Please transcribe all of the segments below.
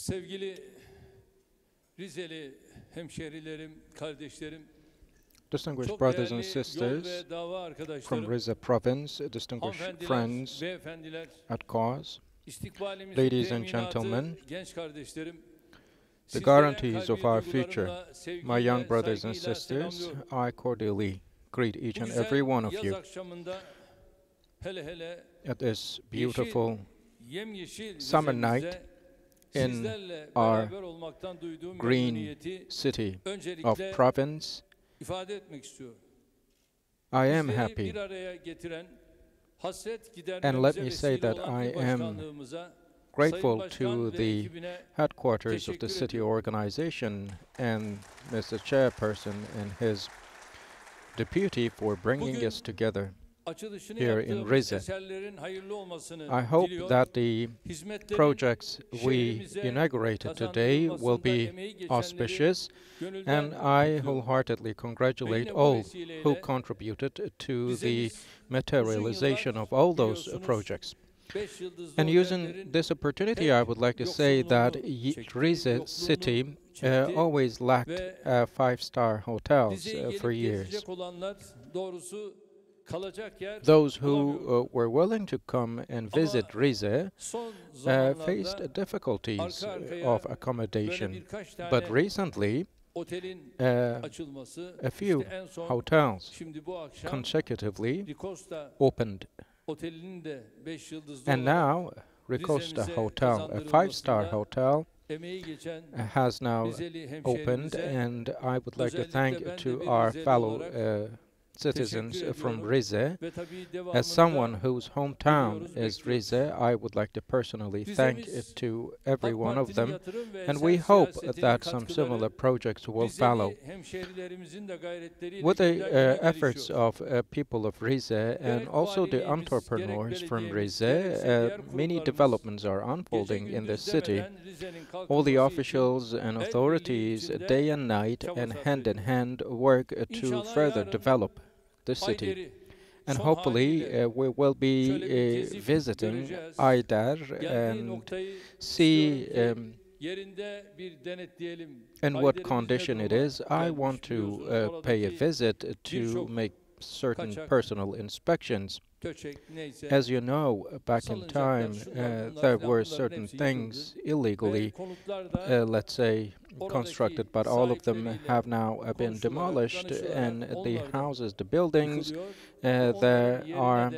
Sevgili Rizeli hemşehrilerim, kardeşlerim, Distinguished çok brothers and değerli yol sisters ve dava from arkadaşlarım, Rize province, distinguished hanımefendiler, friends beyefendiler, at cause, istikbalimizin ladies and teminatı, gentlemen, genç kardeşlerim, the sizlere guarantees of kalbi our future. duygularımla, My young sevgiyle, brothers and saygıyla sisters, selamlıyorum. I cordially greet each Bu and every güzel one of yaz you akşamında hele at this yeşil, beautiful yemyeşil summer night Rize'mizde in sizlerle our beraber olmaktan duyduğum green memnuniyeti city of öncelikle province. ifade etmek istiyorum. I am Bizleri happy, bir araya getiren, hasret and let gidermemize me say vesile that olan I il am başkanlığımıza, grateful Sayın Başkan to ve the ekibine headquarters of the teşekkür city ediyorum. organization and Mr. Chairperson and his deputy for bringing Bugün us together. açılışını here in yaptığımız Rize. eserlerin hayırlı olmasını I hope diliyor. that the Hizmetlerin projects we şehrimize inaugurated today will kazandırılmasında be emeği geçenleri auspicious, gönülden and I kutluyorum. wholeheartedly Ve congratulate yine bu all who vesileyle contributed to the Rize'miz materialization uzun of all yıllar those biliyorsunuz projects. 5 yıldızlı And using otellerin this opportunity, hep I would like to say that yoksunluğunu çekti, Rize yokluğunu city çekti always lacked ve five-star hotels Rize'ye for gelip years. gezecek olanlar doğrusu kalacak yer Those who bulamıyor. were willing to come and visit Ama Rize son faced zamanlarda difficulties arka arkaya of böyle accommodation. birkaç But tane recently, otelin açılması, a few işte en son hotels şimdi bu akşam consecutively Ricosta opened. Otelinin de 5 yıldızlı And olarak now, Ricosta Rize'mize Hotel, a five-star kazandırılmasıyla hotel, emeği geçen has now Rizeli opened, hemşehrimize and I would like to özellikle thank ben de to bir our Rizeli fellow olarak citizens teşekkür from ediyorum Rize. ve tabii As someone devamında whose hometown biliyoruz, is bekliyoruz. Rize, I would like to personally thank Rizemiz, to every AK one of Parti'nin them, yatırım ve and eser we hope siyasetinin that some katkıları similar projects will follow. Rizeli hemşehrilerimizin de gayretleriyle With the günden güne efforts gelişiyor. of people of Rize and Gerek also the valiliğimiz, entrepreneurs gerek from belediyemiz, Rize, gerekse diğer many kurumlarımız developments are gece unfolding in the gündüz city. demeden Rize'nin All the kalkınması için officials and el birliği authorities, içinde day and night çaba and sarf hand in ediyor. hand, work to İnşallah further yarın develop the city. Hayderi And son hopefully, haliyle we will be şöyle bir gezip visiting göreceğiz. Aydar Geldiği and noktayı see istiyorum ki yerinde bir denetleyelim. in what Hayderimiz ne condition it duruma is. I gelmiş want to biliyorsunuz. pay a Oradaki visit to birçok make certain kaçak, personal inspections. köçek neyse As you know, back in salıncaklar, time, şunlar bunlar there filan were bunların certain hepsi things yıkıldı. Ve illegally, konutlar da let's say, constructed, oradaki but all of them sahipleriyle have now been konuşularak, demolished, and danışılarak the onlar da houses, the buildings, yıkılıyor. Ve they onların yerine are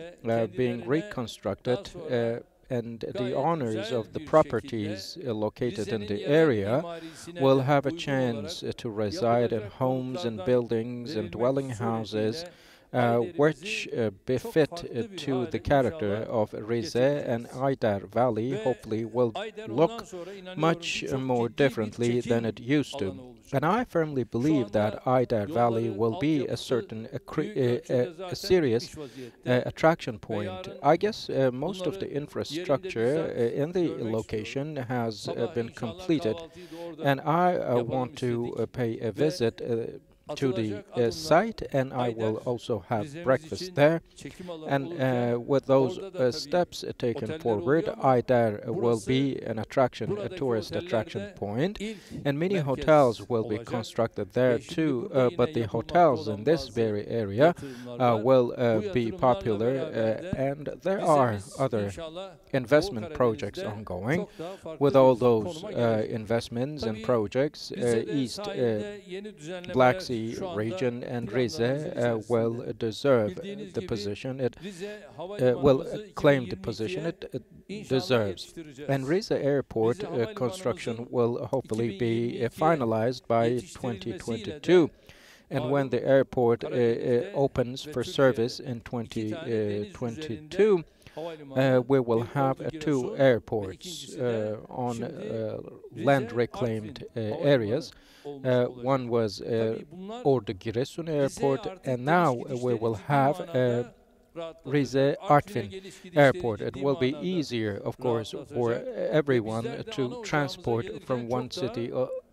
de being kendilerine reconstructed, daha sonra and the gayet owners güzel of the bir properties şekilde located in Rize'nin the yerel area mimarisine will de have a uygun chance olarak to reside in yapılacak homes and konutlardan buildings and verilmek dwelling houses suretiyle which Hayderimizi befit farklı bir to hale the character inşallah of Rize, and getireceğiz. Aydar Valley Ve hopefully will Ayder look ondan sonra inanıyorum much ki çok more ciddi bir differently than it çekim used to. alanı olacak. And I firmly Şu believe that anda Aydar Valley yolların will be a altyapısı certain büyük ölçüde a zaten serious bitmiş vaziyette. attraction Ve point. yarın I guess most of the bunları yerinde infrastructure bizzat in the görmek location istiyorum. has Sabah been inşallah completed, kahvaltıyı da orada and I yapalım want to istedik. pay a Ve visit to the atılacak adımlar site, and I Ayder will also have Rize'miz breakfast için there. çekim alanı And olurken with those orada da tabii steps taken oteller forward, oluyor ama Aydar will burası be an attraction, a buradaki tourist attraction otellerde point, ilk and many merkez hotels will be olacak. constructed there Ve şimdi too. burada yine But the yapılmakta hotels in olan this bazı very area yatırımlar var. will Bu be yatırımlarla popular, beraber de and there are Rizemiz other inşallah investment Doğu projects Karadeniz'de ongoing. çok daha farklı With all bir those konuma gelecek. investments and Tabii projects, Rize'de East sahilde yeni Black düzenlemeler Sea şu anda region and planlarımızın Rize will içerisinde. deserve Bildiğiniz the gibi position it Rize will Havalimanımızı claim the position 2022'ye it inşallah deserves. yetiştireceğiz. And Rize Airport Rize construction Havalimanımızın will hopefully be 2022'ye finalized by yetiştirilmesiyle 2022. And when malum the airport Karadeniz'de opens ve for Türkiye'de service in iki tane deniz üzerinde 2022, havalimanı, we will bir have Ordu two Giresun ve airports ikincisi de on şimdi land Rize reclaimed Artvin areas. havalimanı olmuş olacak. One was Tabii bunlar Ordu Giresun Airport, Rize and now Artvin we will ciddi have manada rahatlatacak. Rize Artvin'e Artvin geliş gidişleri Airport. It ciddi will be manada easier, of course, for rahatlatacak. everyone Bizler de ana to ocağımıza transport gelirken from one çok daha city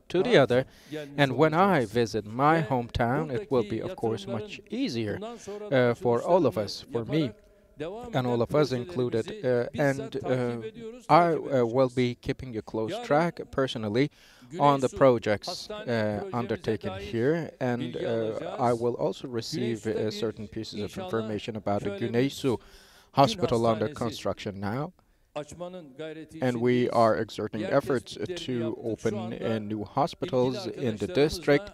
to the rahat other. gelmiş And when I olacağız. visit my Ve hometown, it will buradaki be, of course, much yatırımların easier bundan sonra da for all of açılışlarını us, for me. yaparak and all of us included, I will be keeping a close track personally on the projects undertaken here, and I will also receive certain pieces of information about the Güneysu hospital under construction now, and we are exerting efforts to open new hospitals in the district.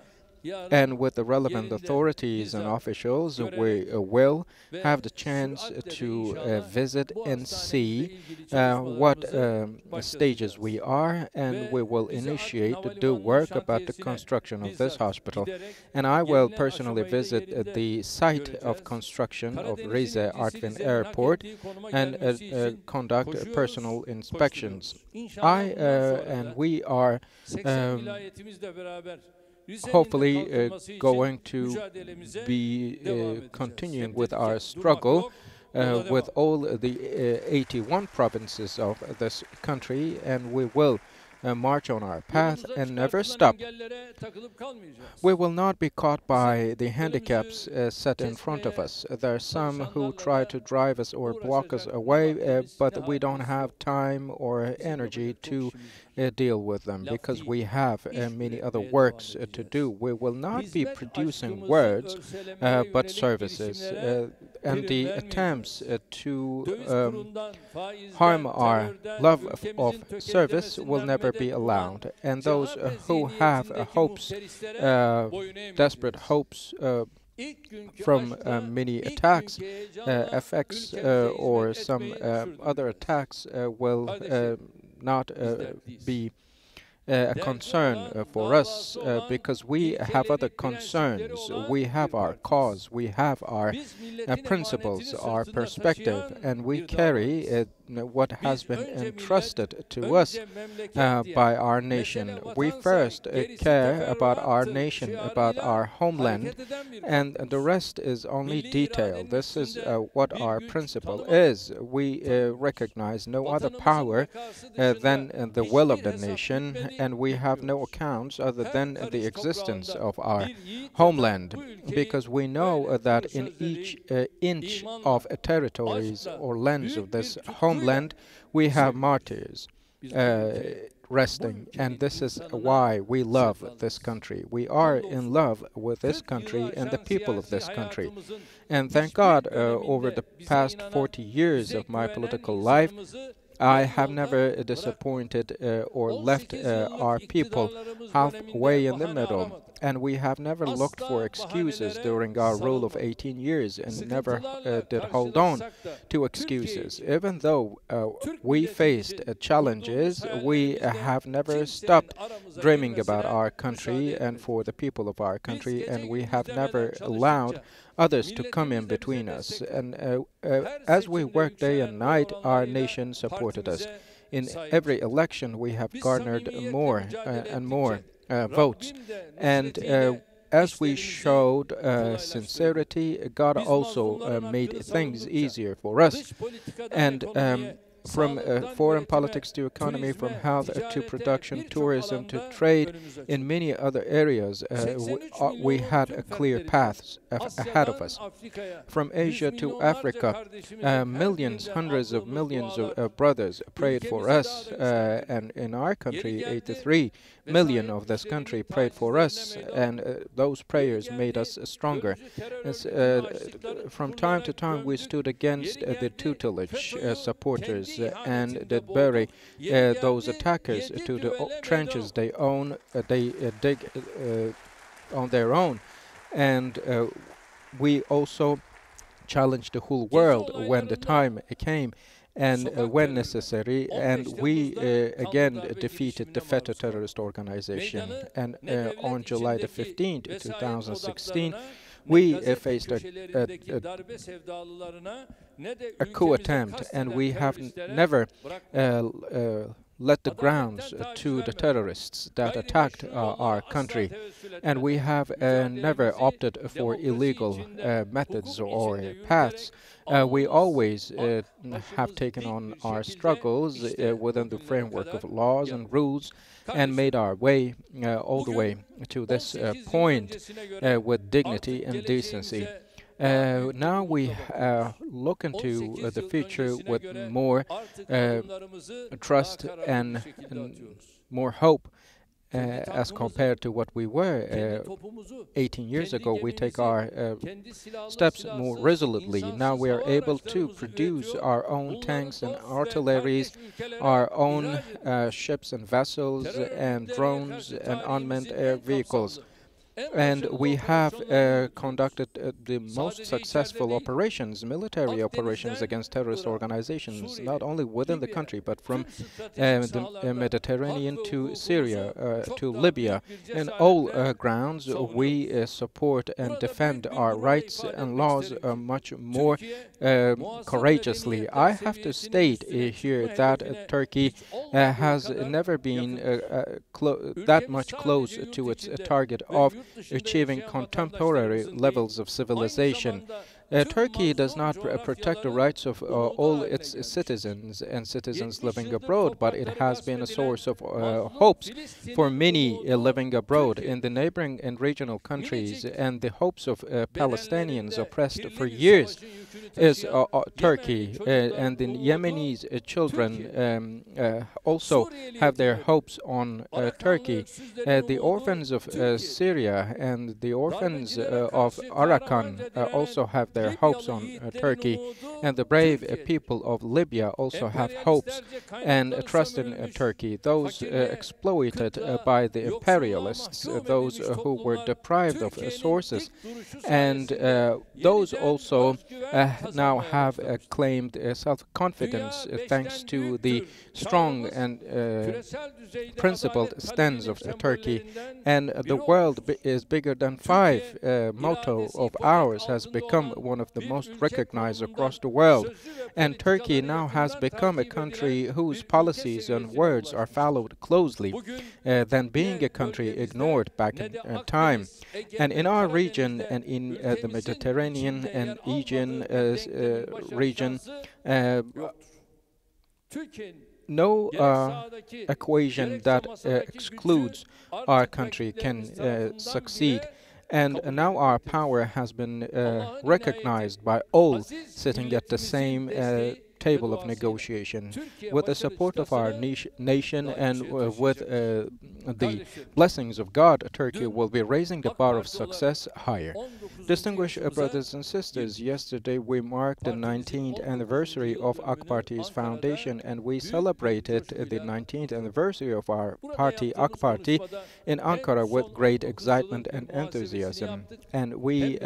And with the relevant authorities and officials, we will have the chance to visit and see what stages we are, and we will initiate to do work about the construction of this hospital. And I will personally visit the site of construction of Rize Artvin Airport and conduct personal inspections. And we are hopefully going to be continuing with our struggle with all the 81 provinces of this country, and we will march on our path and never stop. We will not be caught by the handicaps set in front of us. There are some who try to drive us or block us away, but we don't have time or energy to deal with them because we have many other works to do. We will not be producing words, but services. And the attempts to harm our love of service will never be allowed. And those who have hopes, desperate hopes, from many attacks, effects, or some other attacks will not be a concern for us because we have other concerns. We have our cause, we have our principles, our perspective, and we carry what has been entrusted to us by our nation. We first care about our nation, about our homeland, and the rest is only detail. This is what our principle is. We recognize no other power than the will of the nation, and we have no accounts other than the existence of our homeland, because we know that in each inch of territories or lands of this homeland we have martyrs resting, and this is why we love this country. We are in love with this country and the people of this country. And thank God, over the past 40 years of my political life, I have never disappointed or left our people halfway in the middle. And we have never looked for excuses during our rule of 18 years and never did hold on to excuses. Even though we faced challenges, we have never stopped dreaming about our country and for the people of our country, and we have never allowed others to come in between us. And as we worked day and night, our nation supported us. In every election, we have garnered more and more votes. And as we showed sincerity, God also made things easier for us. And from foreign politics to economy, from health to production, tourism to trade, in many other areas, we had a clear path ahead of us. From Asia to Africa, millions, hundreds of millions of brothers prayed for us, and in our country, 83 million of this country prayed for us, and those prayers made us stronger. From time to time, we stood against the tutelage supporters and did bury those attackers to the trenches they dig on their own. And we also challenged the whole world when the time came and when necessary, and we again defeated the FETÖ terrorist organization. And on July the 15th, 2016, we faced a coup attempt, and we have never let the grounds to the terrorists that attacked our country, and we have never opted for illegal methods or paths. We always have taken on our struggles within the framework of laws and rules and made our way all the way to this point with dignity and decency. Now we look into the future with more trust and more hope as compared to what we were 18 years ago. We take our steps more resolutely. Now we are able to produce our own tanks and artilleries, our own ships and vessels and drones and unmanned air vehicles. And we have conducted the most successful operations, military operations against terrorist organizations, not only within the country, but from the Mediterranean to Syria, to Libya. In all grounds, we support and defend our rights and laws much more courageously. I have to state here that Turkey has never been that much close to its target of achieving contemporary levels of civilization. Turkey does not protect the rights of all its citizens and citizens living abroad, but it has been a source of hopes for many living abroad in the neighboring and regional countries, and the hopes of Palestinians oppressed for years is Turkey, and the Yemeni children also have their hopes on Turkey. The orphans of Syria and the orphans of Arakan also have their hopes on Turkey, and the brave people of Libya also have hopes and trust in Turkey. Those exploited by the imperialists, those who were deprived of sources, and those also now have claimed self-confidence thanks to the strong and principled stance of Turkey. And the world is bigger than five motto of ours has become one of the most recognized across the world. And Turkey now has become a country whose policies and words are followed closely than being a country ignored back in time. And in our region and in the Mediterranean and Aegean region, no equation that excludes our country can succeed. And now our power has been recognized by all sitting at the same table of negotiation. With the support of our nation and with the blessings of God, Turkey will be raising the bar of success higher. Distinguished brothers and sisters, yesterday we marked the 19th anniversary of AK Parti's foundation, and we celebrated the 19th anniversary of our party, AK Parti, in Ankara with great excitement and enthusiasm. And we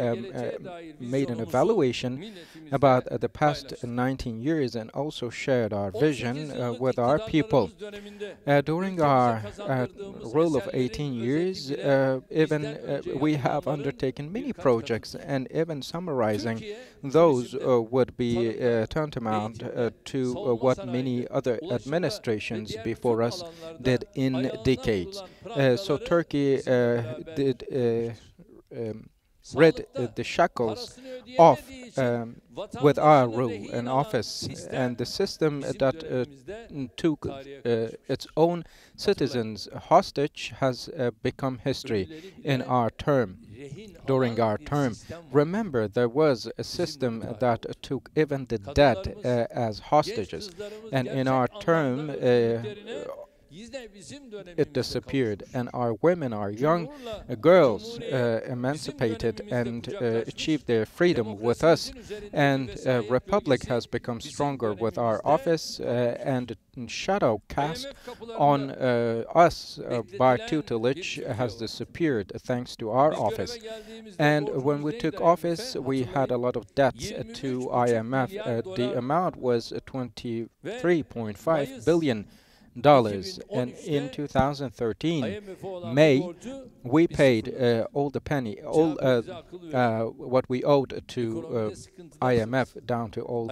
made an evaluation about the past 19 years and also shared our vision with our people. During our rule of 18 years, we have undertaken many projects, and even summarizing those would be tantamount to what many other administrations before us did in decades. So Turkey did rid the shackles off with our rule and office, and the system that took its own citizens hostage has become history in our term. During our term, remember, there was a system that took even the dead as hostages, and in our term it disappeared, and our women, our young girls emancipated and achieved their freedom with us, and Republic has become stronger with our office, and shadow cast on us by tutelage has disappeared thanks to our office. And when we took office, we had a lot of debts to IMF. The amount was 23.5 billion. And in 2013, May, we paid all what we owed to IMF down to all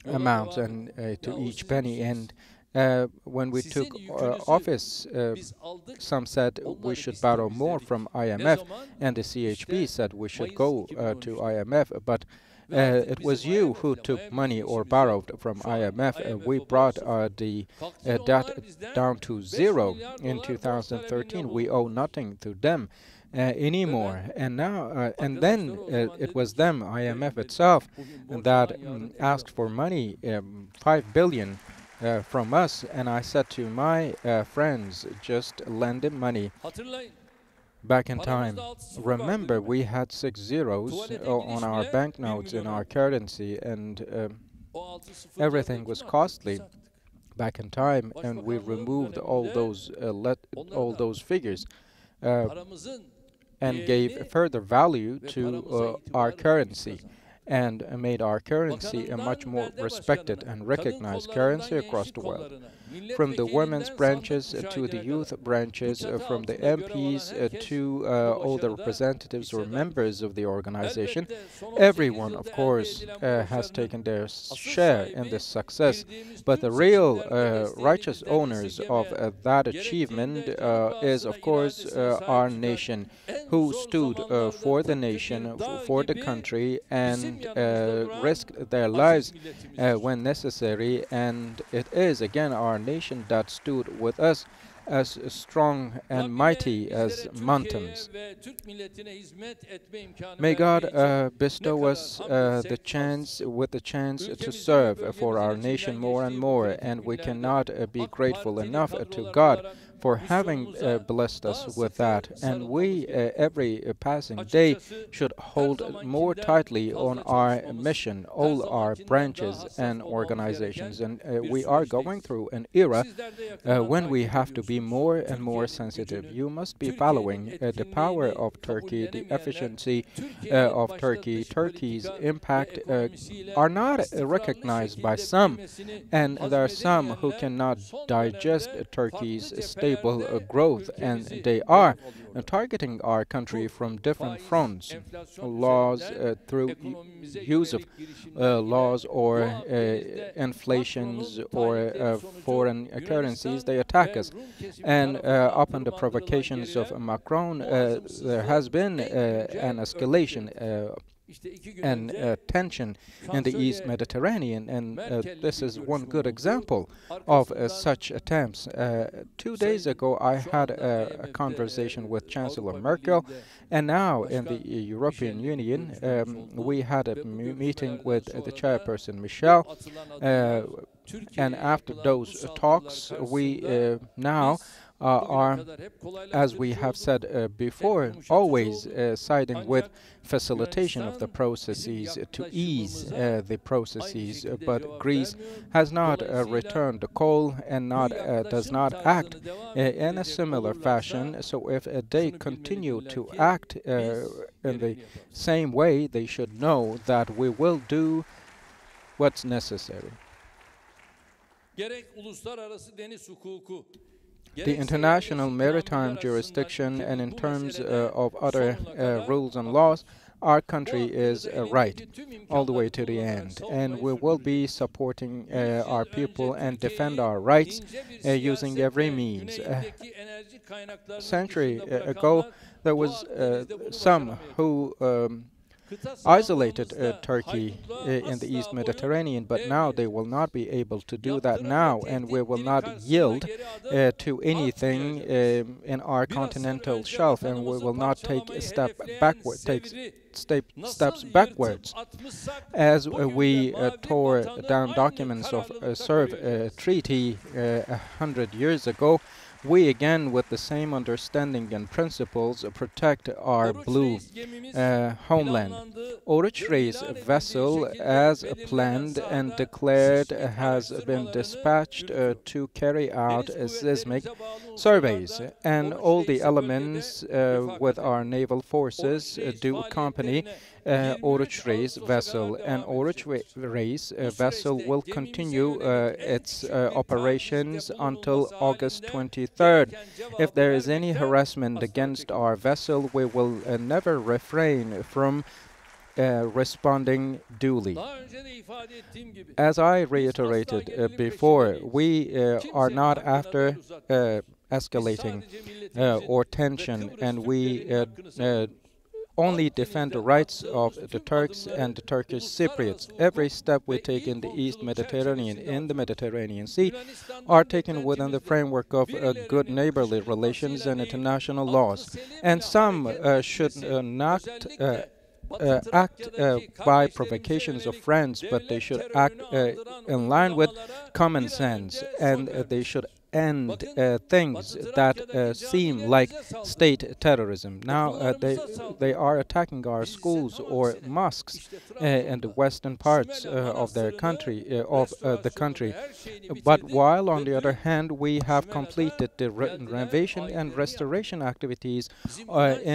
amounts and to each penny. And when we took office, some said we should borrow more from IMF, and the CHP said we should go to IMF, but it was you who took money or borrowed from IMF. We brought the debt down to zero in 2013. We owe nothing to them. anymore. And now, and then it was them, IMF itself, that asked for money, 5 billion from us. And I said to my friends, just lend him money. Hatırlayın. Back in time, remember we had 6 zeros on our banknotes in our currency, and everything was costly back in time, and we removed all those figures and gave further value to our currency, and made our currency a much more respected and recognized currency across the world. From the women's branches to the youth branches, from the MPs to all the representatives or members of the organization, everyone, of course, has taken their share in this success. But the real righteous owners of that achievement is, of course, our nation, who stood for the nation, for the country, and risked their lives when necessary. And it is, again, our nation that stood with us as strong and mighty as mountains. May God bestow us the chance to serve for our nation more and more, and we cannot be grateful enough to God for having blessed us with that. And we, every passing day, should hold more tightly on our mission, all our branches and organizations. And we are going through an era when we have to be more and more sensitive. You must be following the power of Turkey, the efficiency of Turkey. Turkey's impact are not recognized by some, and there are some who cannot digest Turkey's stable growth, and they are targeting our country from different fronts, laws, through use of laws or inflations or foreign currencies. They attack us, and upon the provocations of Macron, there has been an escalation and tension in the East Mediterranean, and this is one good example of such attempts. 2 days ago, I had a conversation with Chancellor Merkel, and now in the European Union, we had a meeting with the chairperson, Michel, and after those talks, we now are, as we have said before, always siding with facilitation of the processes to ease the processes, but Greece has not returned the call and does not act in a similar fashion. So if they continue to act in the same way, they should know that we will do what's necessary. The international maritime jurisdiction, and in terms of other rules and laws, our country is right all the way to the end, and we will be supporting our people and defend our rights using every means. A century ago, there was some who isolated Turkey in the East Mediterranean, but now they will not be able to do that now, and we will not yield to anything in our continental shelf, and we will not take a step backward, steps backwards. As we tore down documents of a SERV treaty 100 years ago, we again, with the same understanding and principles, protect our blue homeland. Oruç Reis vessel, as planned and declared, has been dispatched to carry out seismic surveys, and all the elements with our naval forces do accompany Oruç Reis vessel, and Oruç Reis vessel will continue its operations until August 23rd. If there is any harassment against our vessel, we will never refrain from responding duly. As I reiterated before, we are not after escalating or tension, and we only defend the rights of the Turks and the Turkish Cypriots. Every step we take in the East Mediterranean, in the Mediterranean Sea, are taken within the framework of good neighborly relations and international laws. And some should not act by provocations of friends, but they should act in line with common sense, and they should end things that seem like state terrorism. Now they are attacking our schools or mosques in the western parts of their country, the country. But while on the other hand we have completed the renovation and restoration activities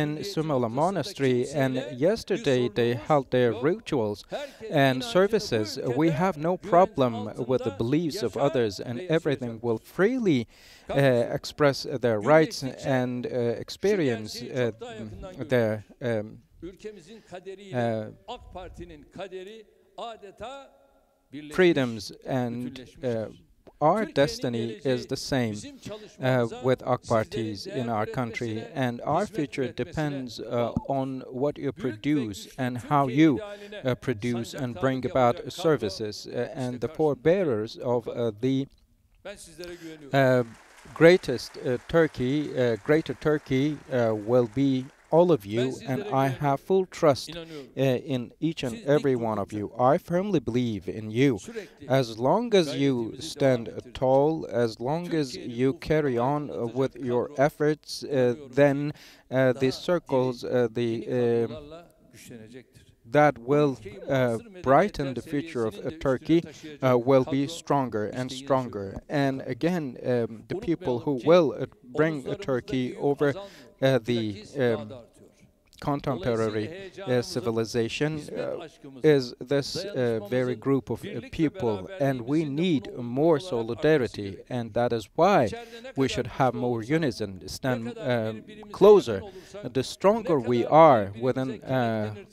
in Sumala Monastery, and yesterday they held their rituals and services, we have no problem with the beliefs of others, and everything will freely express their rights and experience their freedoms, and our destiny is the same with AK parties in our country, and our future depends on what you produce and how you produce and bring about services, and the forebearers of the greatest Greater Turkey will be all of you, and I have full trust in each and every one of you. I firmly believe in you. As long as you stand tall, as long as you carry on with your efforts, then the circles, that will brighten the future of Turkey will be stronger and stronger. And again, the people who will bring Turkey over the contemporary civilization is this very group of people, and we need more solidarity, and that is why we should have more unison, stand closer. The stronger we are within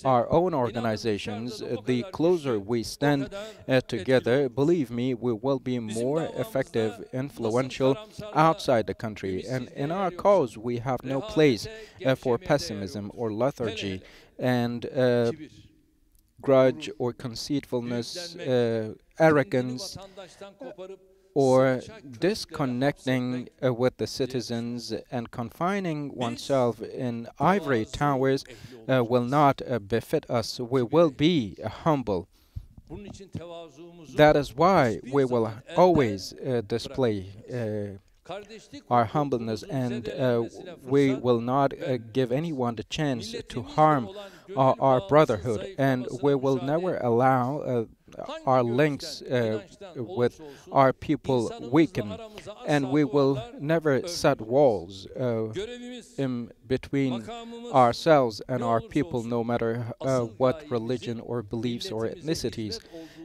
our own organizations, the closer we stand together, believe me, we will be more effective, influential outside the country. And in our cause we have no place for pessimism or lethargy and grudge or conceitfulness, arrogance, or disconnecting with the citizens and confining oneself in ivory towers will not befit us. We will be humble. That is why we will always display our humbleness, and we will not give anyone the chance to harm our brotherhood, and we will never allow our links with our people weaken, and we will never set walls in between ourselves and our people, no matter what religion or beliefs or ethnicities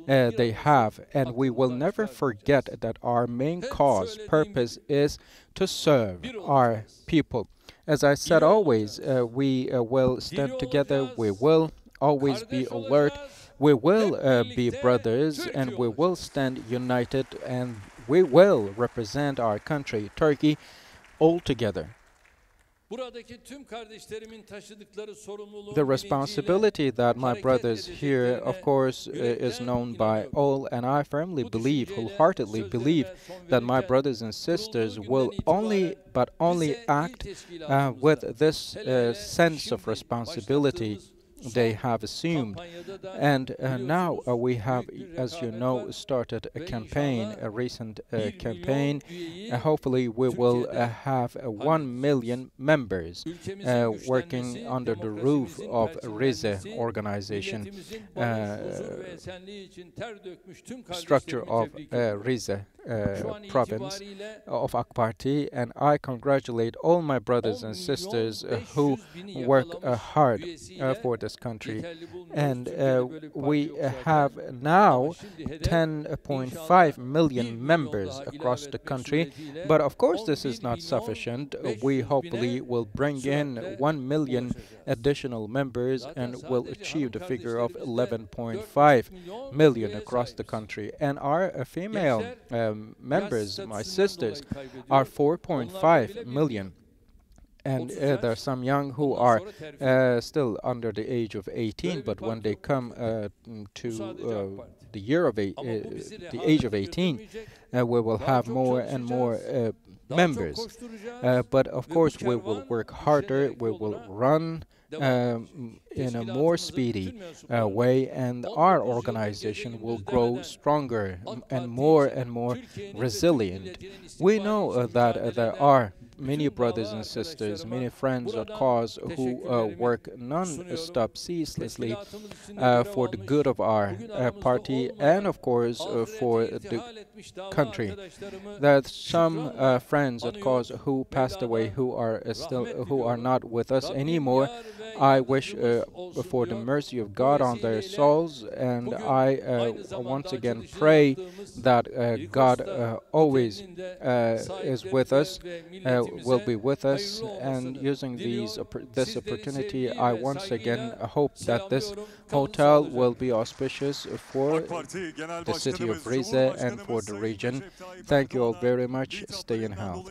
they have. And we will never forget that our main cause, purpose, is to serve our people. As I said, always we will stand together, we will always be alert, we will be brothers, and we will stand united, and we will represent our country, Turkey, all together. The responsibility that my brothers here, of course, is known by all, and I firmly believe, wholeheartedly believe, that my brothers and sisters will only act with this sense of responsibility they have assumed. And now we have, as you know, started a campaign, a recent campaign. Hopefully we will have 1 million members working under the roof of Rize organization, structure of Rize province of AK Party, and I congratulate all my brothers and sisters who work hard for this country. And we have now 10.5 million members across the country, but of course this is not sufficient. We hopefully will bring in 1 million additional members and will achieve the figure of 11.5 million across the country. And our female members, my sisters, are 4.5 million. And there are some young who are still under the age of 18, but when they come to the age of 18, we will have more and more members. But of course, we will work harder, we will run in a more speedy way, and our organization will grow stronger and more resilient. We know that there are many brothers and sisters, many friends of cause who work non-stop, ceaselessly for the good of our party and, of course, for the country. There are some friends of cause who passed away, who are not with us anymore. I wish for the mercy of God on their souls, and I once again pray that God always is with us, will be with us. And using this opportunity, I once again hope that this hotel will be auspicious for the city of Rize and for the region. Thank you all very much. Stay in health.